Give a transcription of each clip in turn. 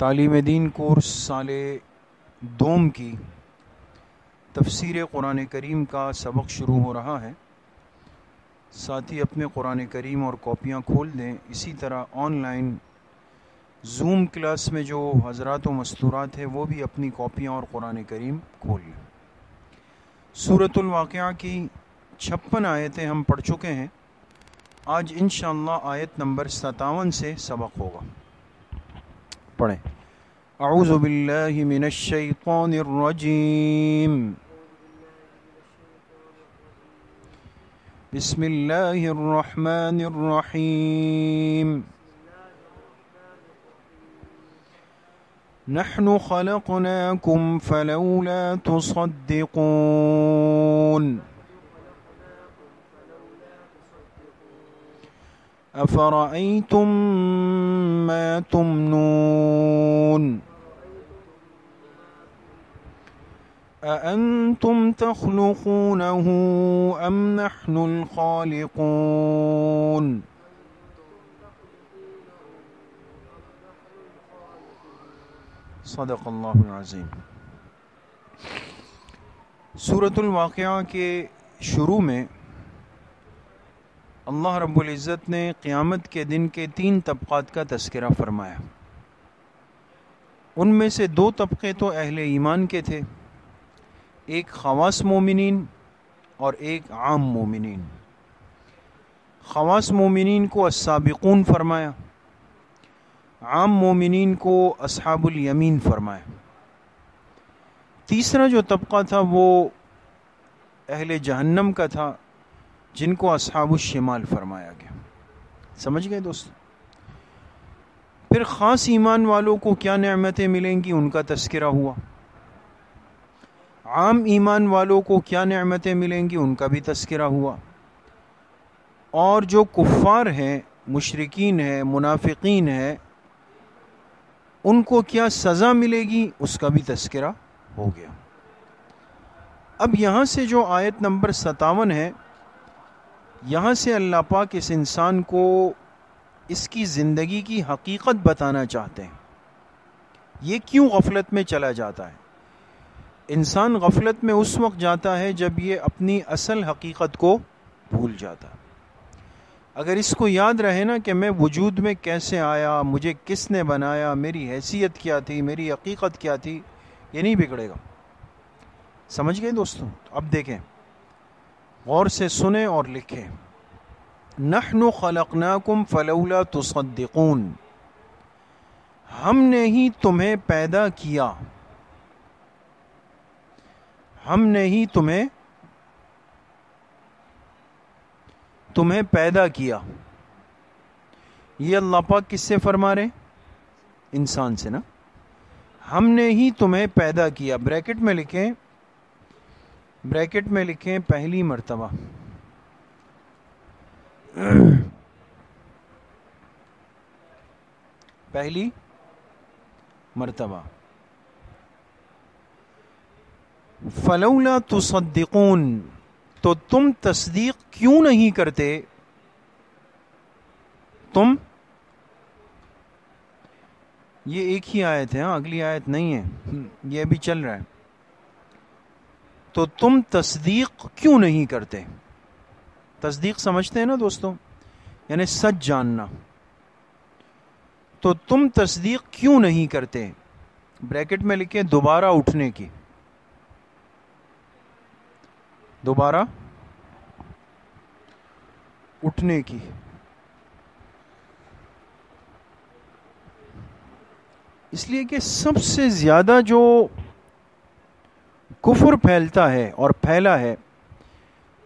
تعلیم then course سال دوم کی تفسیر قرآن کریم کا سبق شروع ہو رہا ہے۔ ساتھی اپنے قرآن کریم اور کاپیاں کھول دیں۔ اسی طرح آن لائن زوم کلاس میں جو حضرات و مستورات ہیں وہ بھی اپنی کاپیاں اور قرآن کریم کھول لیں۔ سورۃ الواقعہ کی 56 آیتیں ہم پڑھ چکے ہیں۔ آج انشاءاللہ آیت نمبر 57 سے سبق ہوگا۔ پڑھیں۔ اعوذ باللہ من الشیطان الرجیم، بسم اللہ الرحمن الرحیم۔ نحن خلقناکم فلولا تصدقون افرأیتم ما تمنون اانتم تخلقونه ام نحن الخالقون صدق اللہ العظیم۔ سورۃ الواقعہ کے شروع میں اللہ رب العزت نے قیامت کے دن کے 3 طبقات کا تذکرہ فرمایا۔ ان میں سے 2 طبقے تو اہل ایمان کے تھے، ایک خواص مومنین اور ایک عام مومنین۔ خواص مومنین کو السابقون فرمایا، عام مومنین کو اصحاب الیمین فرمایا۔ تیسرا جو طبقہ تھا وہ اہل جہنم کا تھا، جن کو اصحاب الشمال فرمایا گیا۔ سمجھ گئے دوست؟ پھر خاص ایمان والوں کو کیا نعمتیں ملیں گی ان کا تذکرہ ہوا، عام ایمان والوں کو کیا نعمتیں ملیں گی ان کا بھی تذکرہ ہوا، اور جو کفار ہیں، مشرکین ہیں، منافقین ہیں، ان کو کیا سزا ملے گی اس کا بھی تذکرہ ہو گیا۔ اب یہاں سے جو آیت نمبر 57 ہے، یہاں سے اللہ پاک اس انسان کو اس کی زندگی کی حقیقت بتانا چاہتے ہیں۔ یہ کیوں غفلت میں چلا جاتا ہے؟ انسان غفلت میں اس وقت جاتا ہے جب یہ اپنی اصل حقیقت کو بھول جاتا ہے۔ اگر اس کو یاد رہے نا کہ میں وجود میں کیسے آیا، مجھے کس نے بنایا، میری حیثیت کیا تھی، میری حقیقت کیا تھی، یہ نہیں بگڑے گا۔ سمجھ گئے دوستوں؟ اب دیکھیں، غور سے سنیں اور لکھیں۔ نحن خلقناکم فلولا تصدقون، ہم نے ہی تمہیں پیدا کیا، ہم نے ہی تمہیں پیدا کیا۔ یہ اللہ پاک کس سے فرما رہے؟ انسان سے نا۔ ہم نے ہی تمہیں پیدا کیا، بریکٹ میں لکھیں پہلی مرتبہ۔ پہلی مرتبہ۔ فلولا تصدقون، تو تم تصدیق کیوں نہیں کرتے؟ تم، یہ ایک ہی آیت ہے، اگلی آیت نہیں ہے، یہ ابھی چل رہا ہے۔ تو تم تصدیق کیوں نہیں کرتے؟ تصدیق سمجھتے ہیں نا دوستوں، یعنی سچ جاننا۔ تو تم تصدیق کیوں نہیں کرتے؟ بریکٹ میں لکھیں دوبارہ اٹھنے کی، دوبارہ اٹھنے کی۔ اس لیے کہ سب سے زیادہ جو کفر پھیلتا ہے اور پھیلا ہے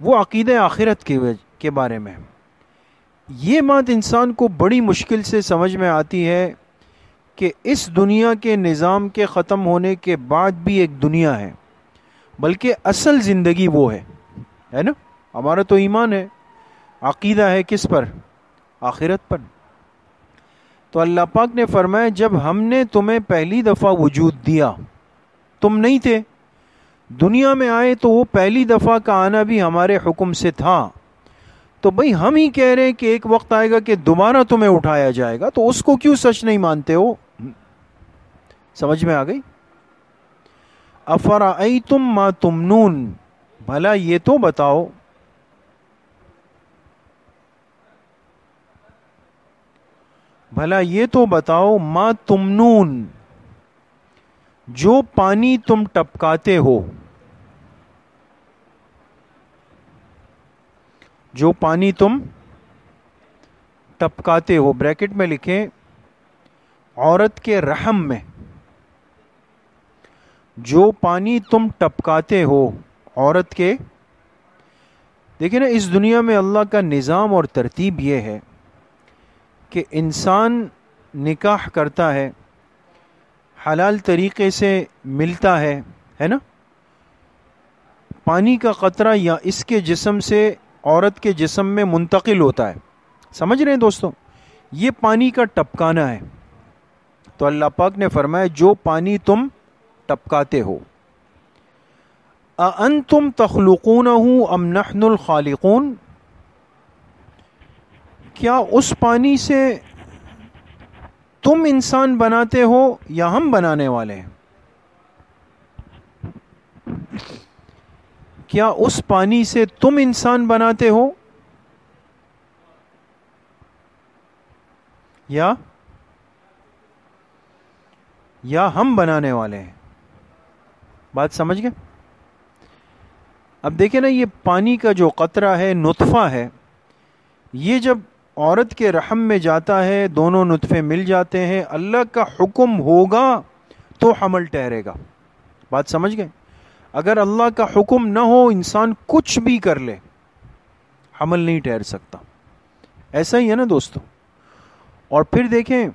وہ عقیدہ آخرت کے بارے میں۔ یہ بات انسان کو بڑی مشکل سے سمجھ میں آتی ہے کہ اس دنیا کے نظام کے ختم ہونے کے بعد بھی ایک دنیا ہے، بلکہ اصل زندگی وہ ہے نا۔ ہمارا تو ایمان ہے، عقیدہ ہے کس پر؟ آخرت پر۔ تو اللہ پاک نے فرمایا جب ہم نے تمہیں پہلی دفعہ وجود دیا، تم نہیں تھے، دنیا میں آئے تو وہ پہلی دفعہ کا آنا بھی ہمارے حکم سے تھا۔ تو بھئی ہم ہی کہہ رہے ہیں کہ ایک وقت آئے گا کہ دوبارہ تمہیں اٹھایا جائے گا، تو اس کو کیوں سچ نہیں مانتے ہو؟ سمجھ میں آ گئی؟ افرأیتم ما تمنون، بھلا یہ تو بتاؤ، بھلا یہ تو بتاؤ، ما تمنون، جو پانی تم ٹپکاتے ہو، جو پانی تم ٹپکاتے ہو، بریکٹ میں لکھیں عورت کے رحم میں، جو پانی تم ٹپکاتے ہو عورت کے. دیکھیں نا، اس دنیا میں اللہ کا نظام اور ترتیب یہ ہے کہ انسان نکاح کرتا ہے، حلال طریقے سے ملتا ہے نا، پانی کا قطرہ یا اس کے جسم سے عورت کے جسم میں منتقل ہوتا ہے. سمجھ رہے ہیں دوستوں؟ یہ پانی کا ٹپکانا ہے. تو اللہ پاک نے فرمایا جو پانی تم ٹپکاتے ہو، اَأَنتُمْ تَخْلُقُونَهُ أَمْ نَحْنُ الْخَالِقُونَ، کیا اس پانی سے تم انسان بناتے ہو یا ہم بنانے والے ہیں؟ کیا اس پانی سے تم انسان بناتے ہو یا ہم بنانے والے ہیں؟ بات سمجھ گئے؟ اب دیکھیں نا، یہ پانی کا جو قطرہ ہے، نطفہ ہے، یہ جب عورت کے رحم میں جاتا ہے، دونوں نطفے مل جاتے ہیں، اللہ کا حکم ہوگا تو حمل ٹھہرے گا. بات سمجھ گئے؟ اگر اللہ کا حکم نہ ہو، انسان کچھ بھی کر لے، حمل نہیں ٹھہر سکتا. ایسا ہی ہے نا دوستو. اور پھر دیکھیں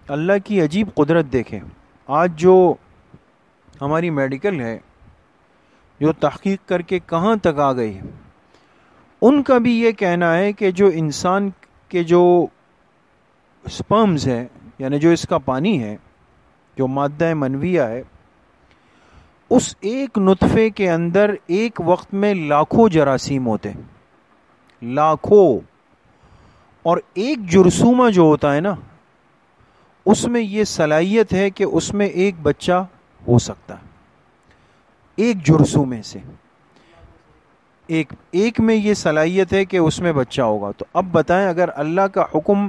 اللہ کی عجیب قدرت، دیکھیں آج جو ہماری میڈیکل ہے، جو تحقیق کر کے کہاں تک آ گئی ہے، ان کا بھی یہ کہنا ہے کہ جو انسان کے جو سپرمز ہے، یعنی جو اس کا پانی ہے، جو مادہ منویہ ہے، اس ایک نطفے کے اندر ایک وقت میں لاکھوں جراثیم ہوتے ہیں، لاکھوں. اور ایک جرثومہ جو ہوتا ہے نا، اس میں یہ صلاحیت ہے کہ اس میں ایک بچہ ہو سکتا ہے. ایک جرثومے سے ایک میں یہ صلاحیت ہے کہ اس میں بچہ ہوگا. تو اب بتائیں، اگر اللہ کا حکم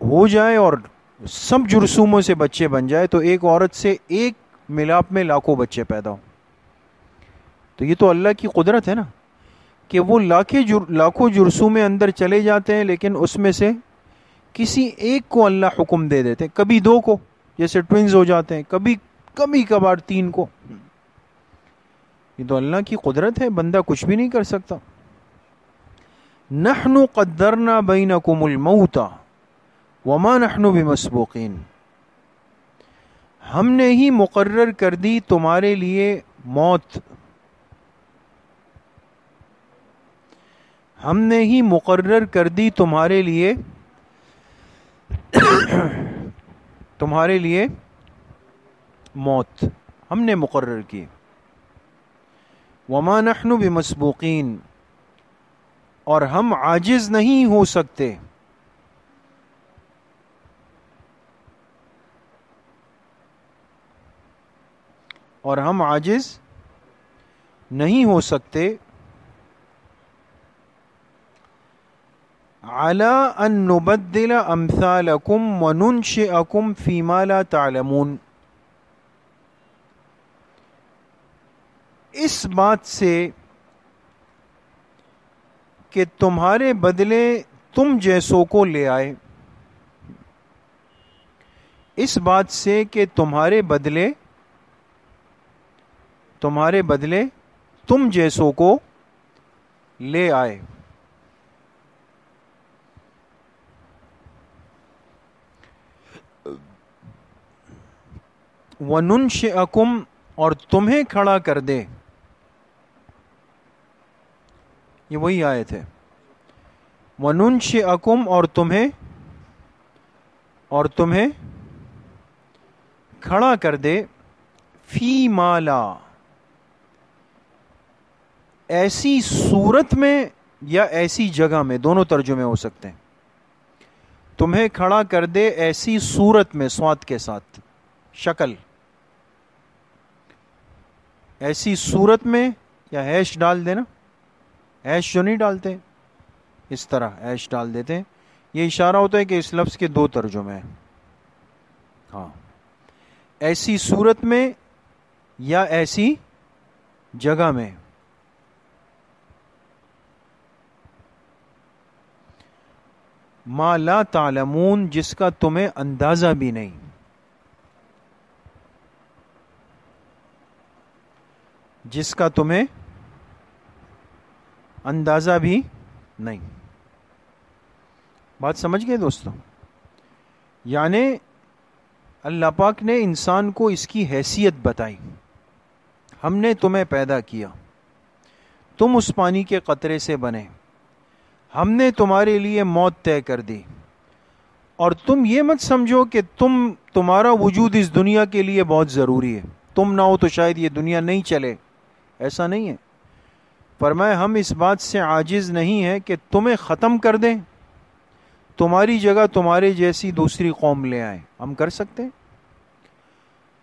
ہو جائے اور سب جرثوموں سے بچے بن جائے، تو ایک عورت سے ایک ملاپ میں لاکھوں بچے پیدا ہوں. تو یہ تو اللہ کی قدرت ہے نا، کہ وہ لاکھوں جرثومے اندر چلے جاتے ہیں، لیکن اس میں سے کسی ایک کو اللہ حکم دے دیتے ہیں، کبھی دو کو، جیسے ٹوینز ہو جاتے ہیں، کبھی کبھار تین کو. یہ تو اللہ کی قدرت ہے، بندہ کچھ بھی نہیں کر سکتا. نحن قدرنا بینکم الموت وما نحن بمسبوقین، ہم نے ہی مقرر کر دی تمہارے لیے موت، ہم نے ہی مقرر کر دی تمہارے لیے موت، ہم نے مقرر کی. وما نحن بمسبوقین، اور ہم عاجز نہیں ہو سکتے. اور ہم عاجز نہیں ہو سکتے. علی ان نبدل امثالکم وننشئکم فیما لا تعلمون، اس بات سے کہ تمہارے بدلے تم جیسوں کو لے آئے، اس بات سے کہ تمہارے بدلے تم جیسوں کو لے آئے. وَنُنشِئَكُمْ، اور تمہیں کھڑا کر دے. یہ وہی آیت ہے. وَنُنشِئَكُمْ، اور تمہیں کھڑا کر دے. فی مالا، ایسی صورت میں یا ایسی جگہ میں، دونوں ترجمے ہو سکتے ہیں. تمہیں کھڑا کر دے ایسی صورت میں، سواد کے ساتھ، شکل، ایسی صورت میں، یا ہیش ڈال دینا، ہیش جو نہیں ڈالتے اس طرح ہیش ڈال دیتے ہیں، یہ اشارہ ہوتا ہے کہ اس لفظ کے دو ترجمے ہیں. ہاں، ایسی صورت میں یا ایسی جگہ میں. ما لا تعلمون، جس کا تمہیں اندازہ بھی نہیں، جس کا تمہیں اندازہ بھی نہیں. بات سمجھ گئے دوستو؟ یعنی اللہ پاک نے انسان کو اس کی حیثیت بتائی. ہم نے تمہیں پیدا کیا، تم اس پانی کے قطرے سے بنے، ہم نے تمہارے لیے موت طے کر دی، اور تم یہ مت سمجھو کہ تمہارا وجود اس دنیا کے لیے بہت ضروری ہے، تم نہ ہو تو شاید یہ دنیا نہیں چلے. ایسا نہیں ہے. فرمایا ہم اس بات سے عاجز نہیں ہیں کہ تمہیں ختم کر دیں، تمہاری جگہ تمہارے جیسی دوسری قوم لے آئیں. ہم کر سکتے ہیں.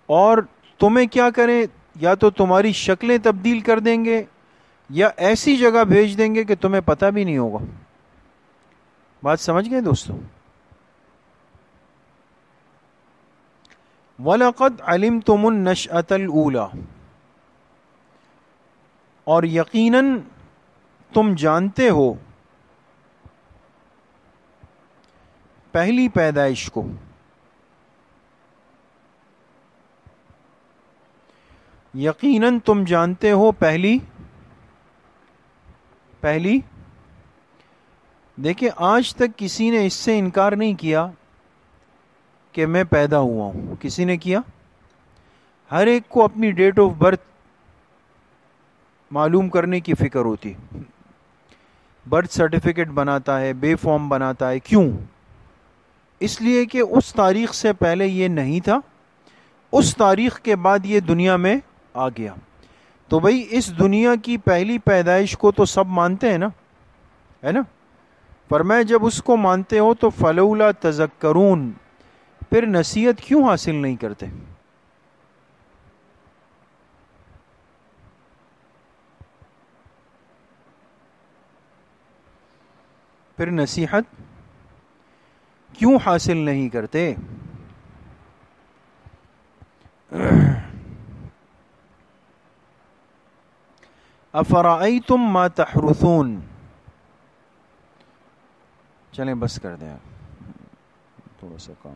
اور تمہیں کیا کریں، یا تو تمہاری شکلیں تبدیل کر دیں گے، یا ایسی جگہ بھیج دیں گے کہ تمہیں پتہ بھی نہیں ہوگا. بات سمجھ گئے دوستو؟ وَلَقَدْ عَلِمْتُمُ النَّشْأَةَ الْأُولَى، اور یقیناً تم جانتے ہو پہلی پیدائش کو. یقیناً تم جانتے ہو پہلی دیکھیں آج تک کسی نے اس سے انکار نہیں کیا کہ میں پیدا ہوا ہوں. کسی نے کیا؟ ہر ایک کو اپنی ڈیٹ آف برتھ معلوم کرنے کی فکر ہوتی. برتھ سرٹیفکیٹ بناتا ہے، بے فارم بناتا ہے. کیوں؟ اس لیے کہ اس تاریخ سے پہلے یہ نہیں تھا، اس تاریخ کے بعد یہ دنیا میں آ گیا. تو بھئی اس دنیا کی پہلی پیدائش کو تو سب مانتے ہیں نا، ہے نا؟ فرمایا جب اس کو مانتے ہو تو فلولا تذکرون، پھر نصیحت کیوں حاصل نہیں کرتے؟ پھر نصیحت کیوں حاصل نہیں کرتے؟ افرأیتم ما تحرثون. چلیں بس کر دیں تھوڑا سا کام.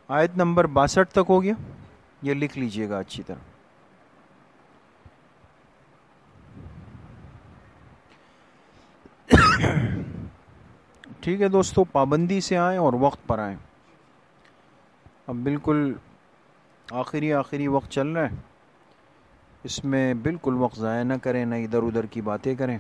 آیت نمبر 62 تک ہو گیا، یہ لکھ لیجئے گا اچھی طرح. ٹھیک ہے دوستو، پابندی سے آئیں اور وقت پر آئیں. اب بالکل آخری وقت چل رہا ہے، اس میں بالکل وقت ضائع نہ کریں، نہ ادھر ادھر کی باتیں کریں.